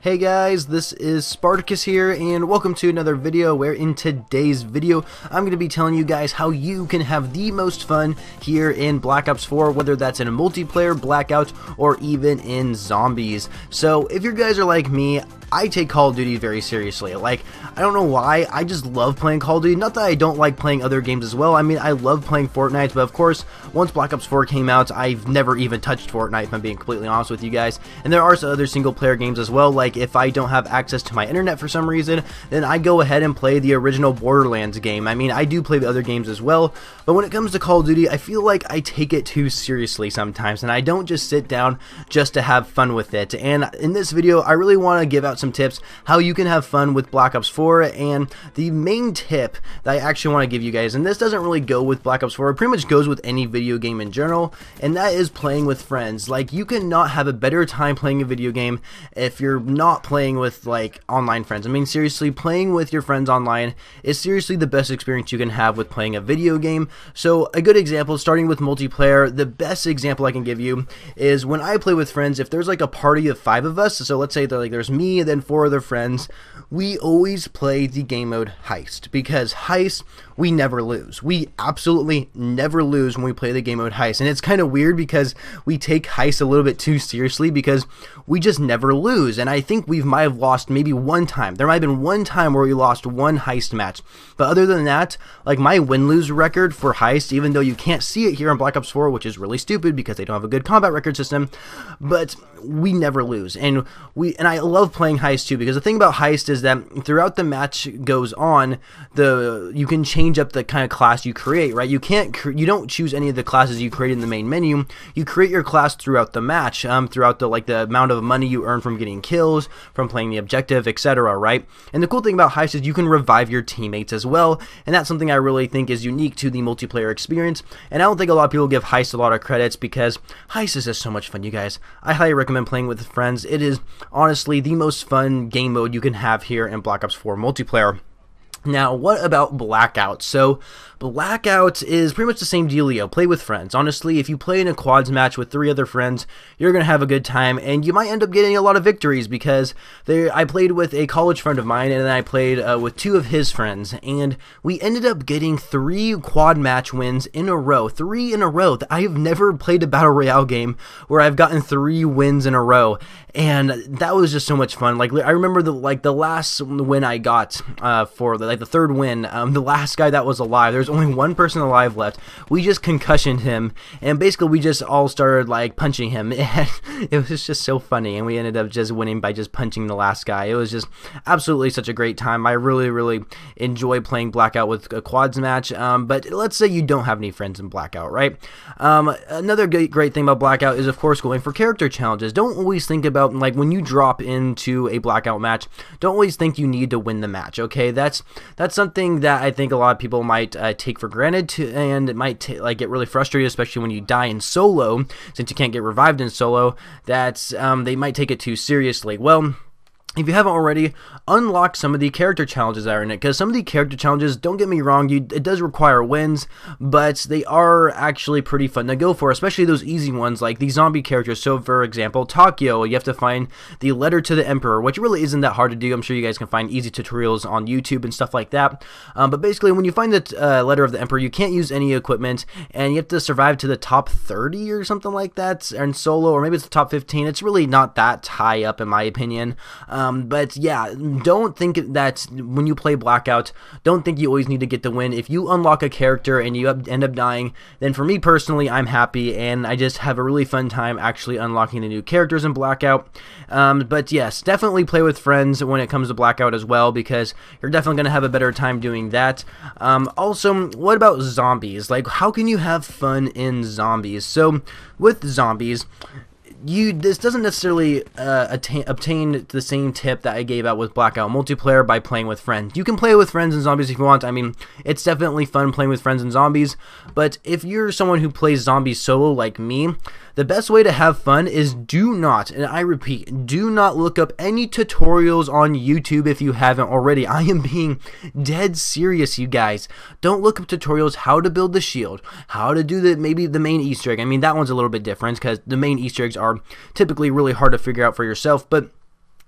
Hey guys, this is Spartacus here, and welcome to another video where in today's video I'm going to be telling you guys how you can have the most fun here in Black Ops 4, whether that's in a multiplayer, Blackout, or even in zombies. So if you guys are like me, I take Call of Duty very seriously. Like, I don't know why, I just love playing Call of Duty. Not that I don't like playing other games as well. I mean, I love playing Fortnite, but of course, once Black Ops 4 came out, I've never even touched Fortnite, if I'm being completely honest with you guys. And there are some other single-player games as well, like if I don't have access to my internet for some reason, then I go ahead and play the original Borderlands game. I mean, I do play the other games as well, but when it comes to Call of Duty, I feel like I take it too seriously sometimes, and I don't just sit down just to have fun with it. And in this video, I really want to give out some tips how you can have fun with Black Ops 4, and the main tip that I actually want to give you guys, and this doesn't really go with Black Ops 4, it pretty much goes with any video game in general, and that is playing with friends. Like, you cannot have a better time playing a video game if you're not playing with like online friends. I mean, seriously, playing with your friends online is seriously the best experience you can have with playing a video game. So a good example, starting with multiplayer, the best example I can give you is when I play with friends. If there's like a party of 5 of us, so let's say there's me and then 4 other friends, we always play the game mode Heist, because Heist, we never lose. We absolutely never lose when we play the game mode Heist. And it's kind of weird because we take Heist a little bit too seriously because we just never lose. And I think we might have lost maybe one time. There might have been one time where we lost one Heist match. But other than that, like, my win-lose record for Heist, even though you can't see it here on Black Ops 4, which is really stupid because they don't have a good combat record system, but we never lose. And I love playing Heist too, because the thing about Heist is that throughout the match goes on, you can change up the kind of class you create, right? You don't choose any of the classes you create in the main menu. You create your class throughout the match, throughout the amount of money you earn from getting kills, from playing the objective, etc., right? And the cool thing about Heist is you can revive your teammates as well, and that's something I really think is unique to the multiplayer experience. And I don't think a lot of people give Heist a lot of credits, because Heist is just so much fun, you guys. I highly recommend playing with friends. It is honestly the most fun game mode you can have here in Black Ops 4 multiplayer. Now, what about Blackout? So, Blackout is pretty much the same dealio. Play with friends. Honestly, if you play in a quads match with 3 other friends, you're going to have a good time, and you might end up getting a lot of victories, because I played with a college friend of mine, and then I played with 2 of his friends, and we ended up getting 3 quad match wins in a row. 3 in a row. I have never played a Battle Royale game where I've gotten 3 wins in a row, and that was just so much fun. Like, I remember the last win I got for the 3rd win, the last guy that was alive, there's only one person alive left. We just concussioned him, and basically we just all started like punching him. It was just so funny, and we ended up just winning by just punching the last guy. It was just absolutely such a great time. I really enjoy playing Blackout with a quads match, but let's say you don't have any friends in Blackout, right? Another great thing about Blackout is, of course, going for character challenges. Don't always think about, like, when you drop into a Blackout match, don't always think you need to win the match, okay? That's something that I think a lot of people might take for granted, and it might get really frustrated, especially when you die in solo, since you can't get revived in solo. They might take it too seriously. Well, if you haven't already, unlock some of the character challenges that are in it, because some of the character challenges, don't get me wrong, it does require wins, but they are actually pretty fun to go for, especially those easy ones like the zombie characters. So for example, Takio, you have to find the letter to the Emperor, which really isn't that hard to do. I'm sure you guys can find easy tutorials on YouTube and stuff like that, but basically when you find the letter of the Emperor, you can't use any equipment, and you have to survive to the top 30 or something like that in solo, or maybe it's the top 15. It's really not that high up in my opinion. But yeah, don't think that when you play Blackout, don't think you always need to get the win. If you unlock a character and you end up dying, then for me personally, I'm happy, and I just have a really fun time actually unlocking the new characters in Blackout. But yes, definitely play with friends when it comes to Blackout as well, because you're definitely going to have a better time doing that. Also, what about zombies? Like, how can you have fun in zombies? So, with zombies, this doesn't necessarily obtain the same tip that I gave out with Blackout multiplayer by playing with friends. You can play with friends in zombies if you want. I mean, it's definitely fun playing with friends in zombies, but if you're someone who plays zombies solo like me, the best way to have fun is do not, and I repeat, do not look up any tutorials on YouTube if you haven't already. I am being dead serious, you guys. Don't look up tutorials how to build the shield, how to do maybe the main Easter egg. I mean, that one's a little bit different because the main Easter eggs are typically really hard to figure out for yourself, but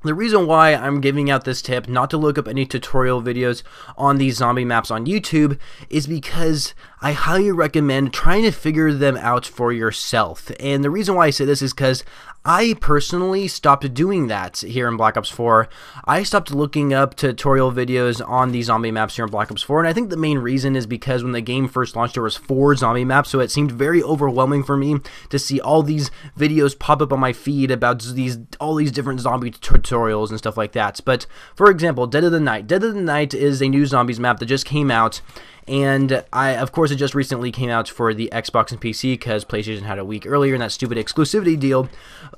The reason why I'm giving out this tip not to look up any tutorial videos on these zombie maps on YouTube is because I highly recommend trying to figure them out for yourself. And the reason why I say this is because I personally stopped doing that here in Black Ops 4. I stopped looking up tutorial videos on these zombie maps here in Black Ops 4, and I think the main reason is because when the game first launched there was 4 zombie maps, so it seemed very overwhelming for me to see all these videos pop up on my feed about all these different zombie tutorials and stuff like that. But for example, Dead of the Night. Dead of the Night is a new zombies map that just came out. And of course, it just recently came out for the Xbox and PC because PlayStation had a week earlier in that stupid exclusivity deal.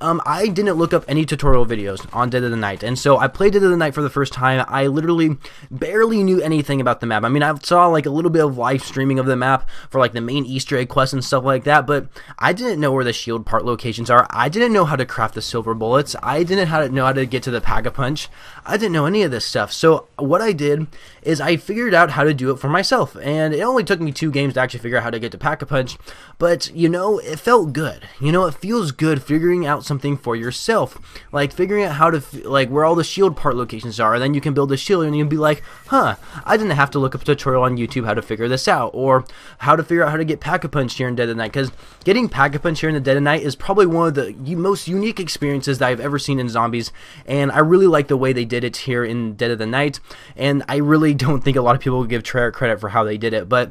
I didn't look up any tutorial videos on Dead of the Night, and so I played Dead of the Night for the first time. I literally barely knew anything about the map. I mean, I saw like a little bit of live streaming of the map for like the main Easter egg quests and stuff like that, but I didn't know where the shield part locations are. I didn't know how to craft the silver bullets. I didn't know how to get to the Pack-a-Punch. I didn't know any of this stuff. So what I did is I figured out how to do it for myself. And it only took me 2 games to actually figure out how to get to Pack-a-Punch, but, you know, it felt good. You know, it feels good figuring out something for yourself. Like, figuring out how to, like, where all the shield part locations are, and then you can build a shield, and you'll be like, huh, I didn't have to look up a tutorial on YouTube how to figure this out, or how to figure out how to get Pack-a-Punch here in Dead of Night, because getting Pack-a-Punch here in the Dead of Night is probably one of the most unique experiences that I've ever seen in zombies, and I really like the way they did it here in Dead of the Night, and I really don't think a lot of people will give credit for how they did it, but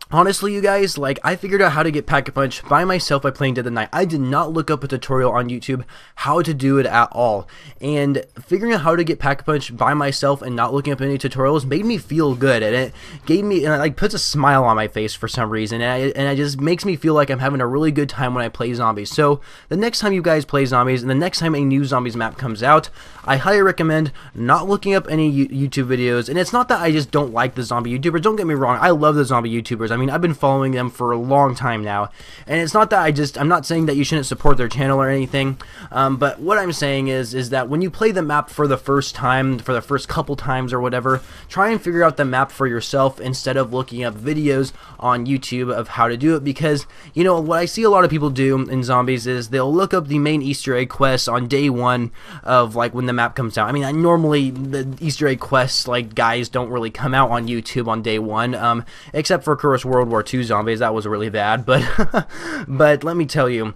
honestly, you guys, like, I figured out how to get Pack-a-Punch by myself by playing Dead of the Night. I did not look up a tutorial on YouTube how to do it at all. And figuring out how to get Pack-a-Punch by myself and not looking up any tutorials made me feel good. And it gave me, and it like puts a smile on my face for some reason. And it just makes me feel like I'm having a really good time when I play zombies. So the next time you guys play zombies and the next time a new zombies map comes out, I highly recommend not looking up any YouTube videos. And it's not that I just don't like the zombie YouTubers. Don't get me wrong. I love the zombie YouTubers. I mean, I've been following them for a long time now, and it's not that I'm not saying that you shouldn't support their channel or anything, but what I'm saying is that when you play the map for the first time, for the first couple times or whatever, try and figure out the map for yourself instead of looking up videos on YouTube of how to do it, because, you know, what I see a lot of people do in zombies is they'll look up the main Easter egg quests on day 1 of, like, when the map comes out. I mean, normally the Easter egg quests, like, guys don't really come out on YouTube on day 1, except for, of course, World War II zombies. That was really bad, but but let me tell you,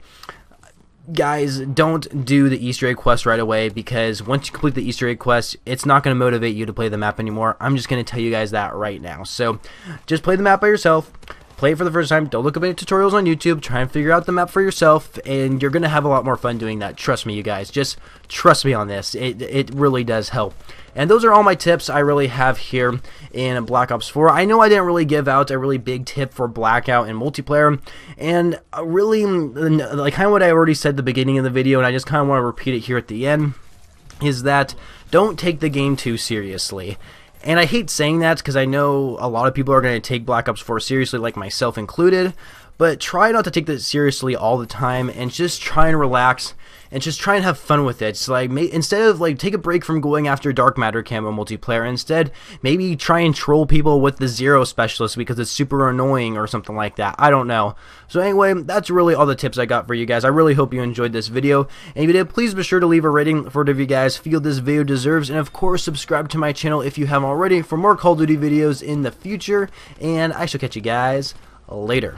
guys, don't do the Easter egg quest right away, because once you complete the Easter egg quest, it's not going to motivate you to play the map anymore. I'm just going to tell you guys that right now. So just play the map by yourself. Play it for the first time. Don't look up any tutorials on YouTube. Try and figure out the map for yourself, and you're going to have a lot more fun doing that. Trust me, you guys. Just trust me on this. It really does help. And those are all my tips I really have here in Black Ops 4. I know I didn't really give out a really big tip for Blackout and multiplayer, and really, like, kind of what I already said at the beginning of the video, and I just kind of want to repeat it here at the end, is that don't take the game too seriously. And I hate saying that because I know a lot of people are going to take Black Ops 4 seriously, like myself included, but try not to take this seriously all the time, and just try and relax and just try and have fun with it. It's like, instead of, like, take a break from going after dark matter camo multiplayer, instead maybe try and troll people with the Zero Specialist because it's super annoying or something like that. I don't know. So anyway, that's really all the tips I got for you guys. I really hope you enjoyed this video, and if you did, please be sure to leave a rating for whatever you guys feel this video deserves, and of course subscribe to my channel if you haven't already for more Call of Duty videos in the future, and I shall catch you guys later.